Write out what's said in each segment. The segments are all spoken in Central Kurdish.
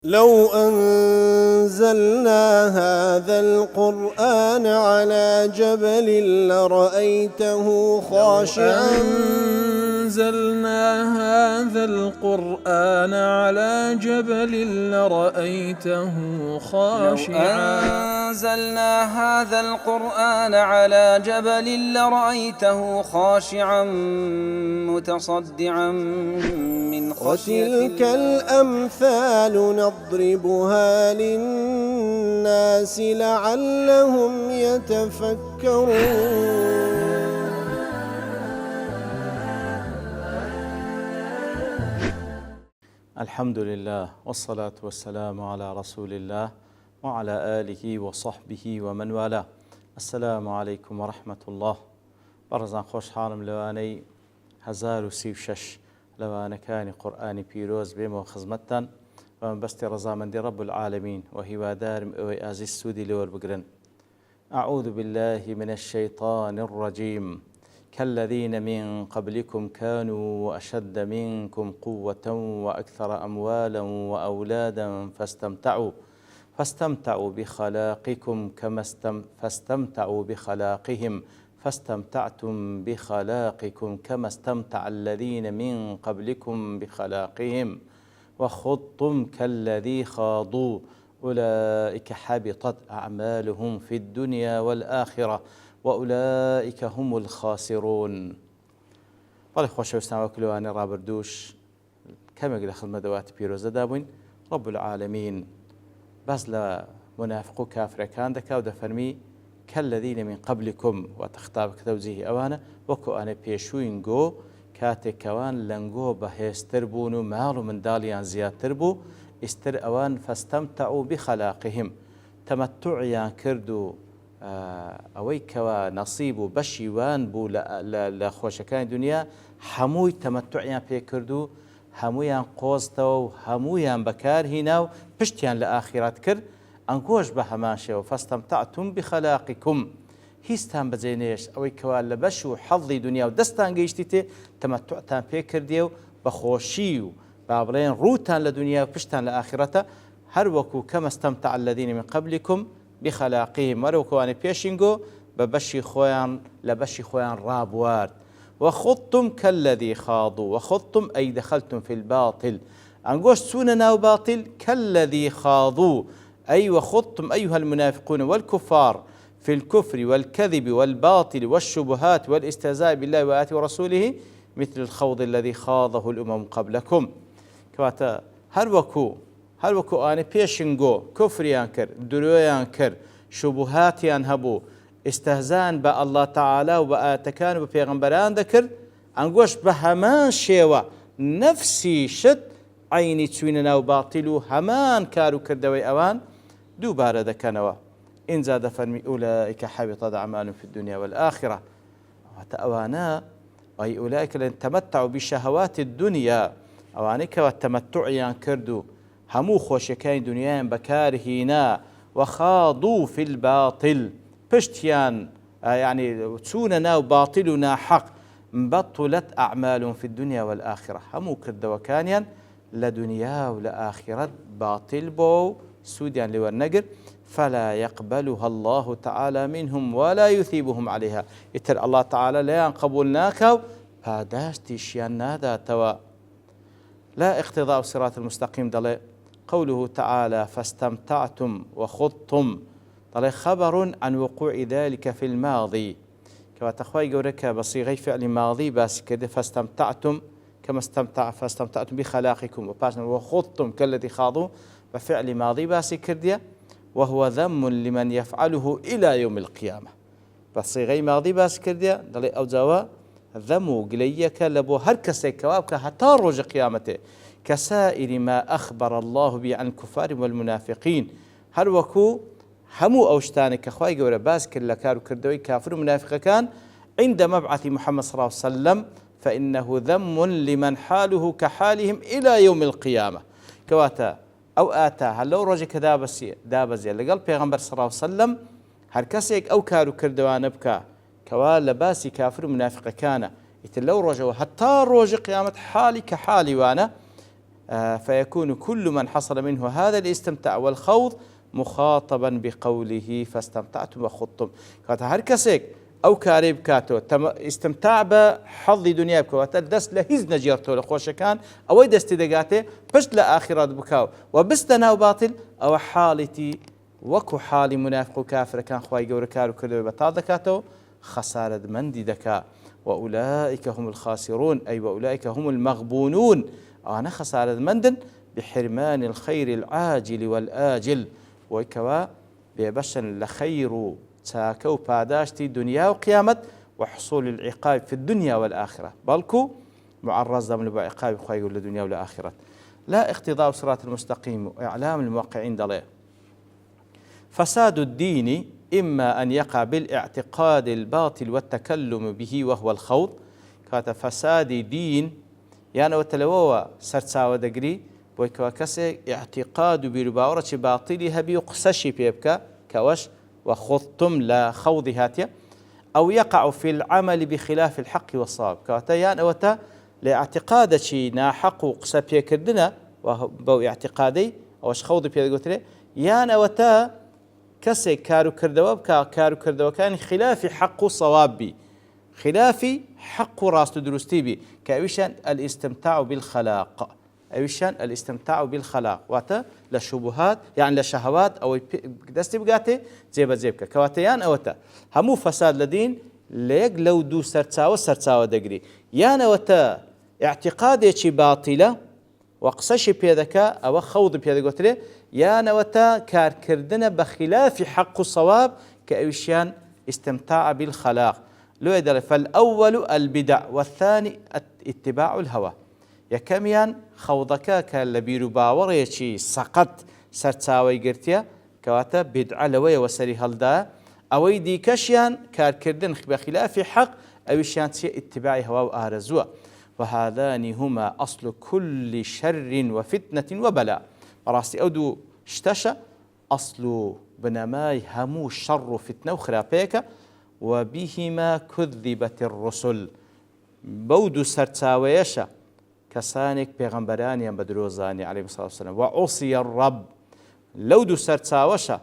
لو أنزلنا هذا القرآن على جبل لرأيته خاشعا أنزلنا هذا القرآن على جبل لرأيته خاشعا أنزلنا هذا القرآن على جبل لرأيته خاشعا متصدعا من خشية وتلك الأمثال نضربها للناس لعلهم يتفكرون. الحمد لله والصلاة والسلام على رسول الله وعلى آله وصحبه ومن والاه. السلام عليكم ورحمة الله. بەڕێزان خۆشحاڵم لەوانەی 1036 لەوانەکانی قورئانی پیرۆز بێمەوە خزمەتتان و بەستی ڕەزامەندی رب العالمین و هیوادارم ئەوەی ئازیز سوودی لێوەربگرن. أعوذ بالله من الشيطان الرجيم كالذين من قبلكم كانوا أشد منكم قوة وأكثر أموالا وأولادا فاستمتعوا بخلاقكم فاستمتعوا بخلاقهم فاستمتعتم بخلاقكم كما استمتع الذين من قبلكم بخلاقهم وخضتم كالذي خاضوا أولئك حبطت أعمالهم في الدنيا والآخرة وأولئك هم الخاسرون. بەڵێ خۆشەویستان وەکلوانی ڕابردووش کەمێک لە خزمەتەواتی پیرۆزەدا بووین. رب العالمین باس لە منافق و کافرەکان دەکا و دەفەرمی كالذين من قبلكم وتخطاب كتوزيه أوانا وكو أنا بيشوين جو كاتي كوان لنجو بهستر بونو مالو من داليان زيادتر بو استر أوان فاستمتعوا بخلاقهم تمتعيان كردو أوي كوا نصيبو بشيوان بو لخوشكان دنيا هموي تمتعيان بي كردو همويان قوزتو همويان بكار هناو بشتيان لآخرات كرد ئەنگۆش بە هەمان شێوە فاستمتعتم بخلاقكم هیچتان بەجێنێش ئەوەی کەوا لە بەش و حەڵی دنیا و دەستان گەیشتی تێ تەمەتوعتان پێ کردێ و بەخۆشی و با بڵێن ڕووتان لە دنیا و پشتان لە ئاخرەتە هەر وەکو کەمە استمتع الذين من قبلكم بخلاقهم وەرەوەکەوانەی پێشینگۆ بە بەشی خۆیان لە بەشی خۆیان ڕابوارد. وخضتم كالذي خاضوا وخضتم أي دخلتم في الباطل ئەنگۆش چوونە ناو باطل كالذي خاضوا أي وخضتم أيها المنافقون والكفار في الكفر والكذب والباطل والشبهات والاستهزاء بالله وآياته ورسوله مثل الخوض الذي خاضه الأمم قبلكم. كواتا هر وكو آني بيشنغو كفريان كر درويان كر شبهاتيان هبو استهزان با الله تعالى وآتكان وبيغمبران ذكر أنقوش بهمان شيوة نفسي شد عيني تسويننا وباطلو همان كارو كردوي أوان دووبارە دەکەنەوە. ئینجا دەفەرمی ئولائیکە حەبیطەت ئەعمالهم في الدنيا والآخرة. واتە ئەوانە ئەی ئولائیکە لەن تەمەتعوا بشەهەوات الدنيا ئەوانەی کەوا تەمەتوعیان کرد و هەموو خۆشیەکانی دنیایان بەکارهێنا وخاضوا في الباطل پشتیان يعني چوونە ناو باطل و ناحەق بطلت أعمالهم في الدنيا والآخرة هەموو کردەوەکانیان لە دنیا و لە ئاخرەت باطل بۆ سوديان لورنقر فلا يقبلها الله تعالى منهم ولا يثيبهم عليها. يتر الله تعالى لا قبولناك فاداشتيشيان نادا توا لا اقتضاء الصراط المستقيم دلي قوله تعالى فاستمتعتم وخضتم دلي خبر عن وقوع ذلك في الماضي كما تخواي قولك بصيغي فعل ماضي بس كده فاستمتعتم كما فاستمتعتم بخلاقكم وخضتم كالذي خاضوا بفعل ماضي باسي كردية وهو ذم لمن يفعله إلى يوم القيامة. بصيغي ماضي باسي كردية دلي أو جوا ذمو قليك لبو هركسي كوابك حتى رجع قيامته كسائر ما أخبر الله به عن الكفار والمنافقين. هل وكو همو أوشتانك أخوائي قولة باس كلا كارو كردوي كافر ومنافق كان عند مبعث محمد صلى الله عليه وسلم فإنه ذم لمن حاله كحالهم إلى يوم القيامة. كواتا أو آتا هلو رجك دابزي لقل پیغمبر صلى الله عليه وسلم هر كسيك أو كارو كردوان بكا كوا لباسي كافر منافق كان يتلو رجو حتى روج قيامة حالي كحالي وانا فيكون كل من حصل منه هذا الاستمتاع والخوض مخاطبا بقوله فاستمتعتم وخضتم. هر کەسێک ئەو کارەی بکاتەوە ئیستمتاع بە حەڵی دنیا بکەوە دەست لە هیچ نەجێڕتەوە لە خۆشەکان ئەوەی دەستی دەگاتێ پشت لە ئاخرەت بکاو و بستە ناو باتل ئەوە حاڵێتی وەکو حاڵی منافق و کافرەکان خوای گەورە کار و کردەوە بەتاڵ دەکاتەوە خەسارەتمەندی دەکا وأولئك هم الخاسرون أي وأولئك هم المغبونون أنا خسارەتمەندن بحرمان الخير العاجل والآجل وكوا ببشن لخير تاكو باداشتي دنيا وقيامت وحصول العقاب في الدنيا والآخرة بلكو معرض من عقاب خير للدنيا والآخرة لا اقتضاء صراط المستقيم وإعلام الموقعين ضلال. فساد الدين إما أن يقع بالاعتقاد الباطل والتكلم به وهو الخوض كات فساد دين يعني وتلووا سرتساوى دقري بويكوا كسي اعتقاد برباورة باطلها بيقسشي بيبكا كوش وخضتم لا خوض هاتيا أو يقع في العمل بخلاف الحق والصواب كاتا يعني وتا لاعتقاد شي ناحق وقسا بيكردنا وبو اعتقادي أوش خوض بيقوتري يعني وتا كسي كارو كردوا بكا كارو كردوا كان خلاف حق وصواب بي خلاف حق راست دروستي بي كأويشان الاستمتاع بالخلاق أويشان الاستمتاع بالخلاق واتا لشبهات يعني لشهوات أو دستي بقاتي زيبك كواتيان أوتا همو فساد لدين ليق لو دو سرتساوى دقري يان أوتا اعتقادي باطلة وقسشي بيدكا أو خوض بيدك قتلي يان أوتا كار كردنا بخلاف حق الصواب كأويشان استمتاع بالخلاق لو يدل فالأول البدع والثاني اتباع الهوى يكميان خوضكا كاللبير باوريشي سقط سرتساوي قرتيا كواتا بدعة لوية وسري هلدا أوي دي كشيان كار كردن بخلاف حق أويشان سي اتباع هوى وآرزوا وهذان هما أصل كل شر وفتنة وبلاء راسي أودو اشتشى أصل بنماي همو شر فتنة وخرابيك وبهما كذبت الرسل بودو سرتساويشا كسانك بيغمبرانيا بدروزاني عليه الصلاة والسلام وعصي الرب لو دو سرتساوشا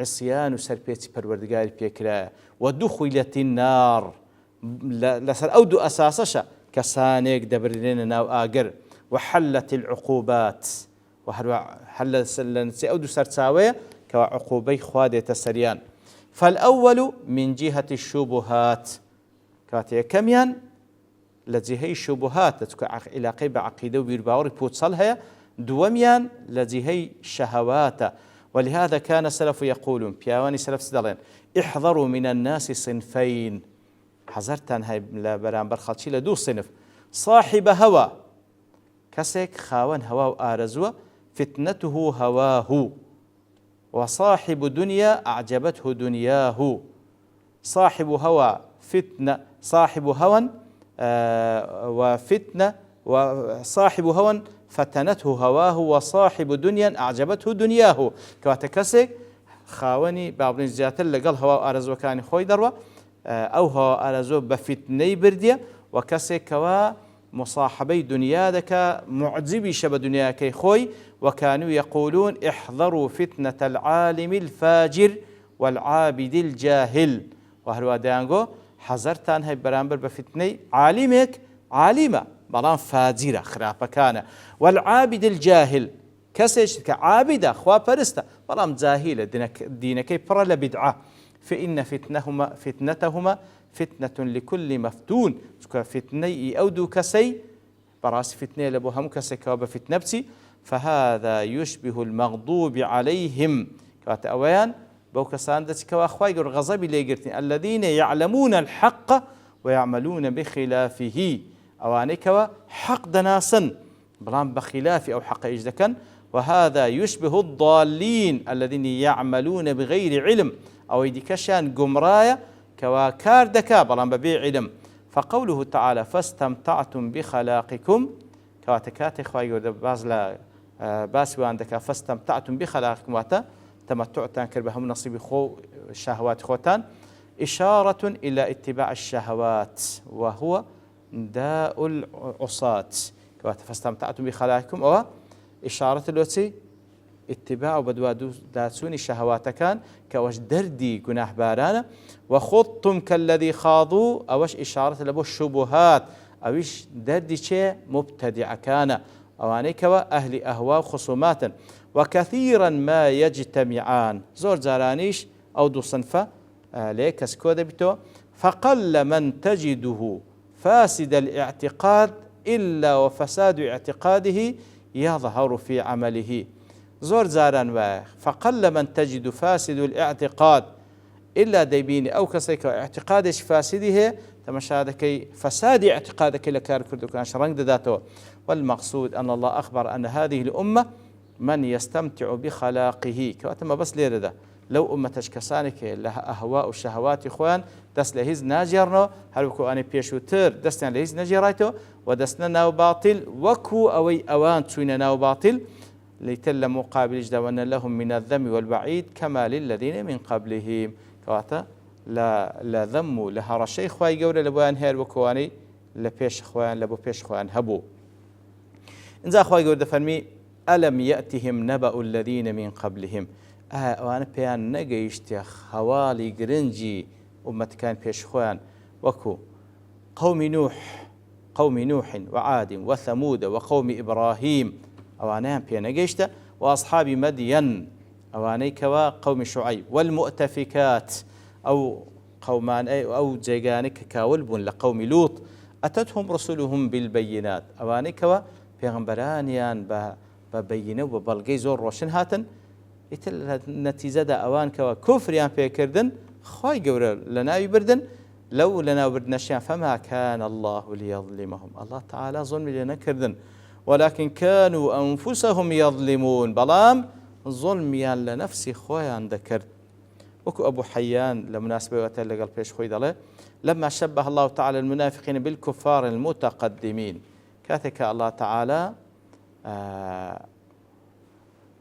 عصيان سربيتي پروردگاري بيكرا ودخلت النار لسر أودو أساسشا كسانك دبرين ناو آقر وحلت العقوبات وحل سلنسي أودو سرتساوية كعقوبي خوادة السريان. فالأول من جهة الشبهات كاتي كميان التي هي الشبهات إلى قيب عقيدة وبيرباوري بوتصلها دوميان التي هي شهوات ولهذا كان السلف يقولون بياواني سلف سدلين احذروا من الناس صنفين حذرتان هاي برانبر خلشي لدو صنف صاحب هوى كسك خاون هوا وآرزوه فتنته هواه وصاحب دنيا أعجبته دنياه صاحب هوى فتنة صاحب هوى وفتنة وصاحب هوى فتنته هواه وصاحب دنيا أعجبته دنياه كواتكسك خاوني بابن زيات اللي قال هوا أرزو كان خوي دروة أو هوا أرزو بفتني بردية وكسك كوا مصاحبي دنيا دك معجبي شب دنيا كي خوي وكانوا يقولون احذروا فتنة العالم الفاجر والعابد الجاهل وهلوا دانغو حذرتان هاي برامبر بفتني عالمك عالمة بلان فاجرة خرافة كان والعابد الجاهل كسيش كعابدة خوا برستا بلان جاهلة دينكي برا بدعة فإن فتنتهما فتنة لكل مفتون فتني أودو كسي براس فتني لبوهم كسي كواب فتنبتي فهذا يشبه المغضوب عليهم كات أويان بوكسان دتك وأخواي غضب ليقرتين الذين يعلمون الحق ويعملون بخلافه أوانيكوا حق دناسا بلان بخلاف أو حق إجدكا وهذا يشبه الضالين الذين يعملون بغير علم أو يدكشان قمرايا كواكار دكا بلان ببيع علم فقوله تعالى فاستمتعتم بخلاقكم كواتكات إخوائي بازلا باسوا عندك فاستمتعتم بخلاقكم واتا تمتعتان كربهم نصيب خو الشهوات خوتان إشارة إلى اتباع الشهوات وهو داء العصاة كواتە فاستمتعتم بخلاقكم أو إشارة الوتي اتباع وبدوا داسوني شهواتكان كوش دردي جناح بارانا وخضتم كالذي خاضوا أوش إشارة لبو الشبهات أوش دردي شيء مبتدع كان أواني كوا أهل أهواء خصومات وكثيرا ما يجتمعان زور زارانيش أو دو صنفة ليك سكودة بتو فقل من تجده فاسد الاعتقاد إلا وفساد اعتقاده يظهر في عمله زور زاران فقل من تجد فاسد الاعتقاد إلا ديبيني أو كسيك اعتقادش فاسده تمشادكي فساد اعتقادك لكار كردو كان شرنگ داتو والمقصود أن الله أخبر أن هذه الأمة من يستمتع بخلاقه كواتما بس ليرده لو أمتش كسانك لها أهواء وشهوات إخوان دست لهيز ناجرنو هلوكو أني بيشو تر دستنا لهيز ناجرايتو ودستنا ناو باطل وكو أوي أوان تسوين ناو باطل ليتل مقابل جدا وأن لهم من الذم والبعيد كما للذين من قبلهم كواتا لا ذم لها رشي خواي قولة لبوان هير وكواني لبيش خوان لبو بيش خوان هبو إنزا خواي قولة فرمي ألم يأتهم نبأ الذين من قبلهم وأنا بيان نجيشت خوالي جرنجي أمة كان بيش خوان وكو قوم نوح وعاد وثمود وقوم إبراهيم أوانيان بيان نجيشت وأصحاب مدين أواني كوا قوم شعيب والمؤتفكات أو قومان أو جيغانك كاولب لقوم لوط أتتهم رسلهم بالبينات أواني كوا بيغمبرانيان ببينه وبلغي زور روشن هاتن يتل نتيجة دا أوان كوا كفريان بيكردن خواي قورا لنا يبردن لو لنا بردنشيان فما كان الله ليظلمهم الله تعالى ظلم لنا كردن ولكن كانوا أنفسهم يظلمون بلام ظلميان لنفسي خويان ذكرت وكو أبو حيان لمناسبة وتلقى البيش خوي دله لما شبه الله تعالى المنافقين بالكفار المتقدمين كاتك الله تعالى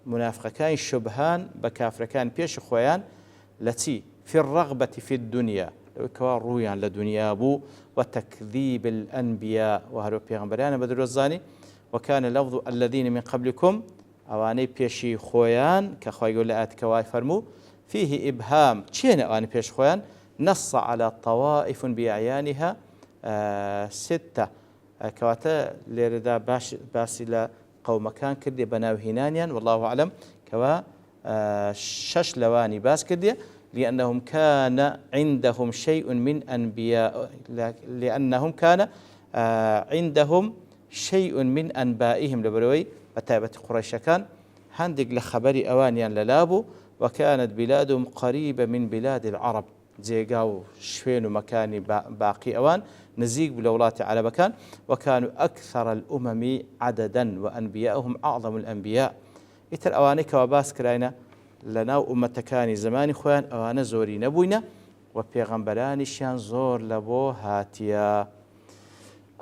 منافقان شبهان بكافركان بيش خويان التي في الرغبة في الدنيا كوار رويان لدنيا بو وتكذيب الأنبياء وهرو بيغمبريان بدر الزاني وكان لفظ الذين من قبلكم أواني بيشي خويان كخوي يقول لآت كواي فرمو فيه إبهام تشين أواني بيش خويان نص على طوائف بأعيانها 6 كواتا ليردا باسلا قوم كان كردي بناو هنانيا والله أعلم كوا 6 لواني باس كردي لأنهم كان عندهم شيء من أنبياء لأنهم كان عندهم شيء من أنبائهم لبروي بتابة قريش كان هندق لخبر أوانيا للابو وكانت بلادهم قريبة من بلاد العرب زيقاو شوين مكاني باقي أوان نزيق بالولات على مكان وكانوا أكثر الأمم عددا وأنبياءهم أعظم الأنبياء إتر أوانيك وباس كراينا لنا أمة كاني زماني خوان أوانا زوري نبوينا وبيغمبراني شان زور لبو هاتيا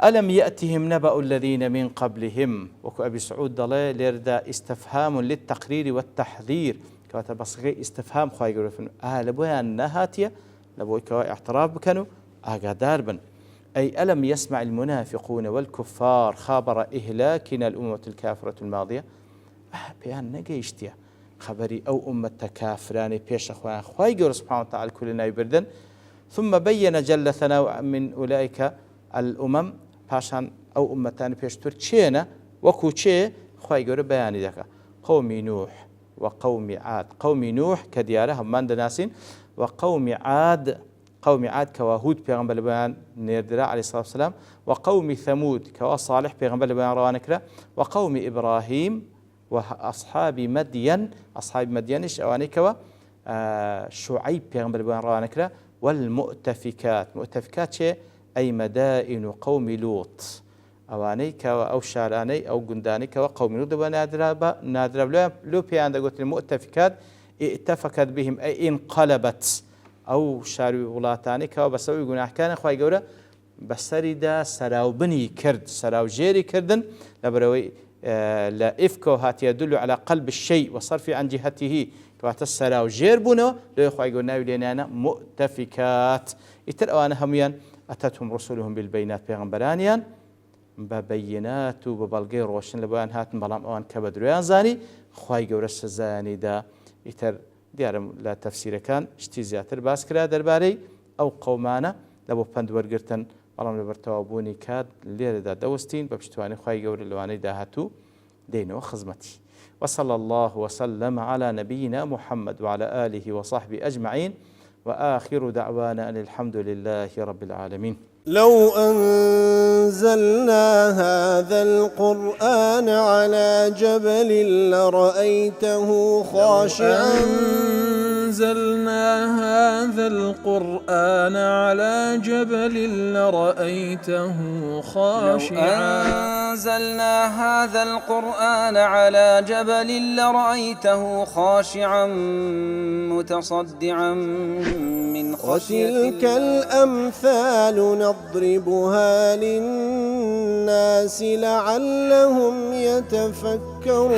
ألم يأتهم نبأ الذين من قبلهم وكو أبي سعود ضلي ليردا استفهام للتقرير والتحذير كواتا بصغي استفهام خواهي يقولون لبويا نهاتيا لبوي كوا اعتراف بكانوا أقادار بن أي ألم يسمع المنافقون والكفار خبر إهلاكنا الأمة الكافرة الماضية بيان نجيشتيا خبري أو أمة تكافراني بيش أخوان خواهي يقول سبحانه وتعالى كلنا يبردن ثم بين جل ثناء من أولئك الأمم باشان أو أمتان بيشتر تشينا وكو تشي خواهي يقول بياني ذاك قوم نوح وقوم عاد قوم نوح كديارهم من دناسين وقوم عاد كواهود بيغنبال بيان نيردراء عليه الصلاة والسلام وقوم ثمود كواصالح بيغنبال بيان روانكرا وقوم إبراهيم وأصحاب مدين إيش أواني كوا شعيب بيغنبال بيان روانكرا والمؤتفكات شيء أي مدائن قوم لوط أواني كوا أو شاراني أو جنداني كوا قوم لوط ونادرا لو بيان قلت المؤتفكات اتفقت بهم أي انقلبت أو شاري ولاتاني كوا بسوي جناح كان خواي جورا بسردا سراو بني كرد سراو جيري كردن لبروي لا إفكو هات يدل على قلب الشيء وصرف عن جهته كوات السراو جير بنو لو خواي جونا ولينا مؤتفكات يترأوا أنا هميان أتتهم رسلهم بالبينات بيغمبرانيان بە بەیینات و بە بەڵگەی ڕۆشن لە بۆیان هاتن بەڵام ئەوان کە بە درویان زانی خوای گەورە سزایانیدا. ئیتر دیارم لە تەفسیرەکان شتی زیاتر باس کرا دەربارەی ئەو قەومانە لە بۆ پند وەرگرتن بەڵام لە بەرتەوابوونی کات لێرەدا دەوەستین بە پشتوانی خوای گەورە لەوانەی داهاتوو دێنەوە خزمەتی. وصلى الله وسلم على نبينا محمد وعلى آله وصحبه أجمعين وآخر دعوانا أن الحمد لله رب العالمين. لو أنزلنا هذا القرآن على جبل لرأيته خاشعا أنزلنا هذا القرآن على جبل لرأيته خاشعا أنزلنا هذا القرآن على جبل لرأيته خاشعا متصدعا من خشية وتلك الأمثال نضربها للناس لعلهم يتفكرون.